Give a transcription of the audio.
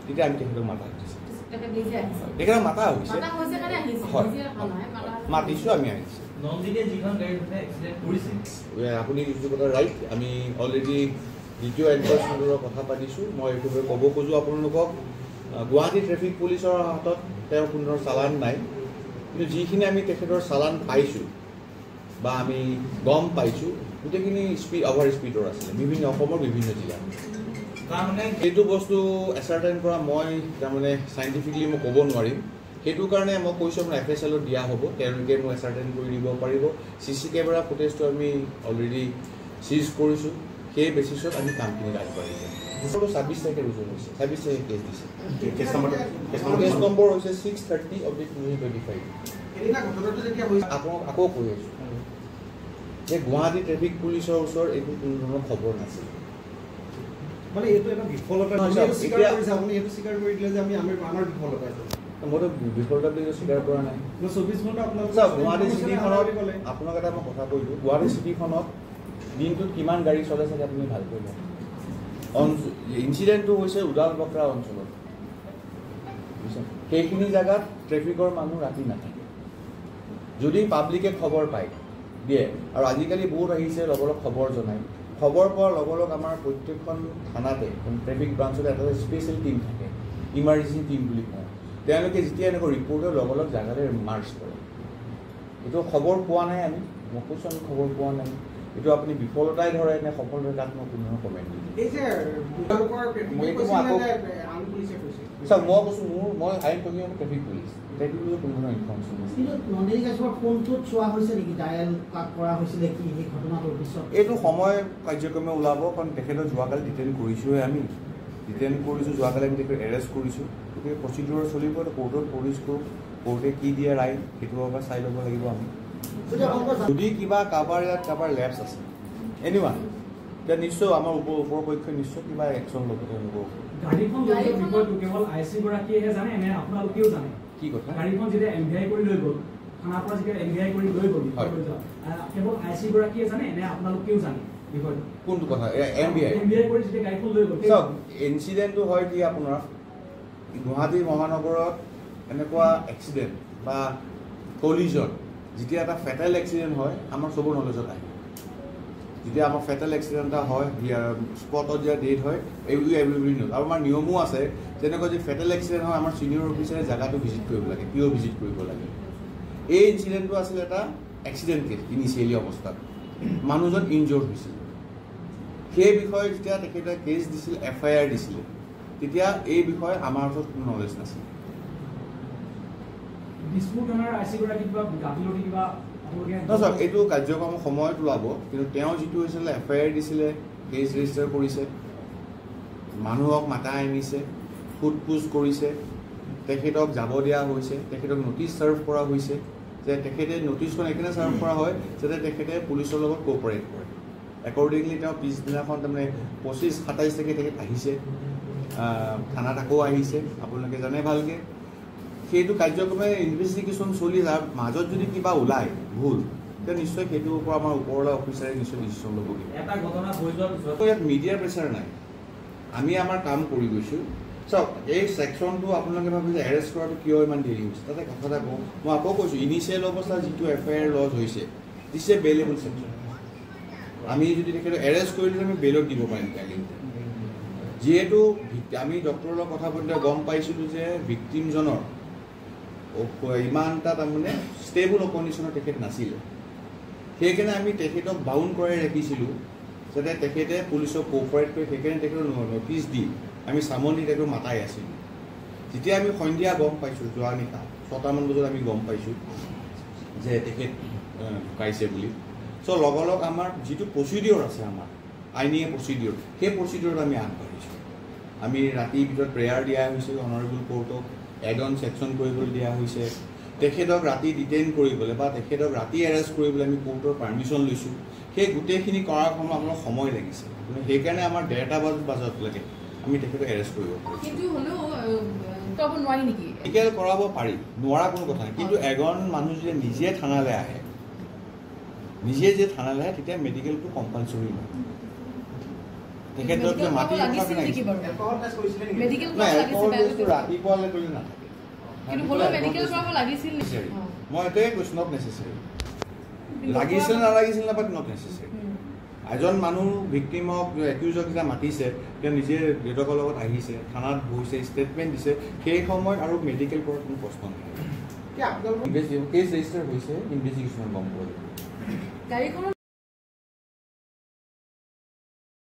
তেতিয়া আমি তেখেতক মাতা হৈছে তেখেতক মাতা হৈছে মাতিছোঁ আমি আহিছোঁ আপুনি যিটো কথা ৰাইট আমি অলৰেডি দ্বিতীয় এনফৰ্চমেণ্টৰ কথা পাতিছোঁ মই এইটো ক'ব খোজোঁ আপোনালোকক গুৱাহাটী ট্ৰেফিক পুলিচৰ হাতত তেওঁৰ কোনো চালান নাই কিন্তু যিখিনি আমি তেখেতৰ চালান পাইছোঁ বা আমি গম পাইছোঁ গোটেইখিনি অভাৰ স্পীডৰ আছিলে বিভিন্ন অসমৰ বিভিন্ন জিলাত তাৰমানে সেইটো বস্তু এছাৰ্টাইন কৰা মই তাৰমানে চাইণ্টিফিকলি মই ক'ব নোৱাৰিম সেইটো কাৰণে মই কৈছোঁ আপোনাৰ FSLত দিয়া হ'ব তেওঁলোকে মোক এছাৰ্টাইন কৰি দিব পাৰিব CC কেমেৰা ফুটেজটো আমি অলৰেডি চিজ কৰিছোঁ সেই বেচিছত আমি কামখিনি আগবাঢ়িছোঁ 26 তাৰিখে ৰুজু হৈছে 26 তাৰিখে কেছ দিছে কেছ নম্বৰ হৈছে 630/2025 আপোনাক আকৌ কৈ আছোঁ যে গুৱাহাটী ট্ৰেফিক পুলিচৰ ওচৰত এইটো কোনো ধৰণৰ খবৰ নাছিল মানে এইটো এটা বিফলতা আপুনি এইটো স্বীকাৰ কৰি দিলে যে আমি আমাৰ বিফলতা মইতো বিফলতা বুলি স্বীকাৰ কৰা নাই 24 ঘণ্টা আপোনালোক গুৱাহাটী চিটিখনত আপোনাক এটা মই কথা কৈছোঁ গুৱাহাটী চিটিখনত দিনটোত কিমান গাড়ী চলে চাগে আপুনি ভালকৈ লয় ইনচিডেণ্টটো হৈছে উদাল বক্ৰা অঞ্চলত সেইখিনি জেগাত ট্ৰেফিকৰ মানুহ ৰাতি নাথাকে যদি পাব্লিকে খবৰ পায় দিয়ে আৰু আজিকালি বহুত আহিছে লগ খবৰ জনায় খবৰ পোৱাৰ লগ আমাৰ প্ৰত্যেকখন থানাতে ট্ৰেফিক ব্ৰাঞ্চত এটা স্পেচিয়েল টীম থাকে ইমাৰ্জেঞ্চি টীম বুলি কওঁ তেওঁলোকে যেতিয়া এনেকুৱা ৰিপৰ্টৰ লগ জেগালৈ মাৰ্চ কৰে এইটো খবৰ পোৱা নাই আমি মই কৈছোঁ আমি খবৰ পোৱা নাই এইটো আপুনি বিফলতাই ধৰে নে সফলতাই তাত মই কোনো ধৰণৰ কমেণ্ট দিম চাওক মই কৈছোঁ মই আইন কৰ্মী ট্ৰেফিক পুলিচ ট্ৰেফিক পুলিচৰ কোনো ধৰণৰ ইনফৰ্মেশ্যন এইটো সময় কাৰ্যক্ৰমে ওলাব কাৰণ তেখেতক যোৱাকালি ডিটেইন কৰিছোঁহে আমি ডিটেইন কৰিছোঁ যোৱাকালি আমি তেখেতক এৰেষ্ট কৰিছোঁ গতিকে প্ৰচিডিউৰ চলিব কোৰ্টত প্ৰডিউচ কৰোঁ কোৰ্টে কি দিয়ে ৰাইট সেইটো পৰা চাই ল'ব লাগিব আমি যদি কিবা কাৰোবাৰ ইয়াত কাৰোবাৰ লেপছ আছে এনিৱান তেতিয়া নিশ্চয় আমাৰ ওপৰ পক্ষই নিশ্চয় কিবা একশ্যন ল'ব তেওঁলোকৰ কি কথা গাড়ীখন যেতিয়া MVI কৰি লৈ গ'ল থানাৰ পৰা যেতিয়া MVI কৰি লৈ গ'ল কেৱল IC গৰাকীয়ে জানে নে আপোনালোকেও জানে বিষয়টো কোনটো কথা MVI কৰি যেতিয়া গাড়ীখন লৈ গ'ল চাওক ইনচিডেণ্টটো হয় কি আপোনাৰ গুৱাহাটী মহানগৰত এনেকুৱা এক্সিডেণ্ট বা কলিজন যেতিয়া এটা ফেটেল এক্সিডেণ্ট হয় আমাৰ চবৰ নলেজত আহে যেতিয়া আমাৰ ফেটেল এক্সিডেণ্ট এটা হয় স্পটত যেতিয়া ডেথ হয় এভৰিবডি নিউজ আৰু আমাৰ নিয়মো আছে যেনেকৈ যদি ফেটেল এক্সিডেণ্ট হয় আমাৰ ছিনিয়ৰ অফিচাৰে জেগাটো ভিজিট কৰিব লাগে পিঅ' ভিজিট কৰিব লাগে এই ইনচিডেণ্টটো আছিল এটা এক্সিডেণ্ট কেছ ইনিচিয়েলি অৱস্থাত মানুহজন ইনজৰ্ড হৈছিল সেই বিষয়ে যেতিয়া তেখেতে কেছ দিছিল FIR দিছিলে তেতিয়া এই বিষয়ে আমাৰ ওচৰত কোনো নলেজ নাছিল এইটো কাৰ্যক্ৰমৰ সময়ত ওলাব কিন্তু তেওঁ যিটো হৈছিলে FIR দিছিলে কেছ ৰেজিষ্টাৰ কৰিছে মানুহক মাতাই আনিছে সোধ-পোছ কৰিছে তেখেতক যাব দিয়া হৈছে তেখেতক নটিচ ছাৰ্ভ কৰা হৈছে যে তেখেতে নটিচখন এইকাৰণে ছাৰ্ভ কৰা হয় যাতে তেখেতে পুলিচৰ লগত কোঅপাৰেট কৰে একৰ্ডিংলি তেওঁ পিছদিনাখন তাৰমানে 25-27 তাৰিখে তেখেত আহিছে থানাত আকৌ আহিছে আপোনালোকে জানে ভালকৈ সেইটো কাৰ্যক্ৰমে ইনভেষ্টিগেশ্যন চলি যাৰ মাজত যদি কিবা ওলায় ভুল তেতিয়া নিশ্চয় সেইটোৰ ওপৰত আমাৰ ওপৰলৈ অফিচাৰে নিশ্চয় ডিচিশ্যন ল'ব ইয়াত মিডিয়াৰ প্ৰেছাৰ নাই আমি আমাৰ কাম কৰি গৈছোঁ চাওক এই ছেকশ্যনটো আপোনালোকে ভাবে যে এৰেষ্ট কৰাটো কিয় ইমান দেৰি হৈছে তাতে কথা এটা কওঁ মই আকৌ কৈছোঁ ইনিচিয়েল অৱস্থাত যিটো FIR লজ হৈছে দিছ এ বেইলেবল ছেকশ্যন আমি যদি তেখেতক এৰেষ্ট কৰিলে আমি বেইলত দিব পাৰিম কাইলৈ যিহেতু আমি ডক্টৰৰ লগত কথা পাতোঁতে গম পাইছিলোঁ যে ভিক্টিমজনৰ ইমান এটা তাৰমানে ষ্টেবল কণ্ডিশ্যনত তেখেত নাছিলে সেইকাৰণে আমি তেখেতক বাউণ্ড কৰাই ৰাখিছিলোঁ যাতে তেখেতে পুলিচক কোঅপাৰেট কৰি সেইকাৰণে তেখেতক নটিচ দি আমি চামন দি তেখেতক মাতাই আছিলোঁ যেতিয়া আমি সন্ধিয়া গম পাইছোঁ যোৱা নিশা 6টামান বজাত আমি গম পাইছোঁ যে তেখেত ঢুকাইছে বুলি চ' লগ আমাৰ যিটো প্ৰচিডিঅ'ৰ আছে আমাৰ আইনী প্ৰচিডিঅ'ৰ সেই প্ৰচিডিঅ'ৰত আমি আগবাঢ়িছোঁ আমি ৰাতিৰ ভিতৰত প্ৰেয়াৰ দিয়া হৈছে অনাৰেবল কোৰ্টক এডন ছেকশ্যন কৰিবলৈ দিয়া হৈছে তেখেতক ৰাতি ডিটেইন কৰিবলৈ বা তেখেতক ৰাতি এৰেষ্ট কৰিবলৈ আমি কোৰ্টৰ পাৰ্মিশ্যন লৈছোঁ সেই গোটেইখিনি কৰাৰ সময় আমাৰ সময় লাগিছে সেইকাৰণে আমাৰ 1:30 বজালৈকে আমি তেখেতক এৰেষ্ট কৰিব পাৰিম কৰাব পাৰি নোৱাৰা কোনো কথা কিন্তু এজন মানুহ যেতিয়া নিজে থানালৈ আহে নিজে যে থানালৈ আহে তেতিয়া মেডিকেলটো কম্পালচৰি নহয় তেখেতক যে মাটি লাগিছিল নেকি বাৰু এলকহল টেষ্ট কৰিছিলে নেকি মেডিকেল নাই কৰাব লাগিছিল ৰাতিপুৱালৈ কৰি নাথাকে কিন্তু হলো মেডিকেল কৰাব লাগিছিল মই এটাই কৈছো নট নেচেচাৰী লাগিছিল নালাগিছিল না বাট নট নেচেচাৰী এজন মানুহ ভিক্টিমক একিউজক যেতিয়া মাতিছে তেওঁ নিজে দেউতাকৰ লগত আহিছে থানাত বহিছে ষ্টেটমেণ্ট দিছে সেই সময়ত আৰু মেডিকেল কৰাৰ কোনো প্ৰশ্ন নাই কেছ ৰেজিষ্টাৰ হৈছে ইনভেষ্টিগেশ্যন গম পোৱা গাড়ীখনৰ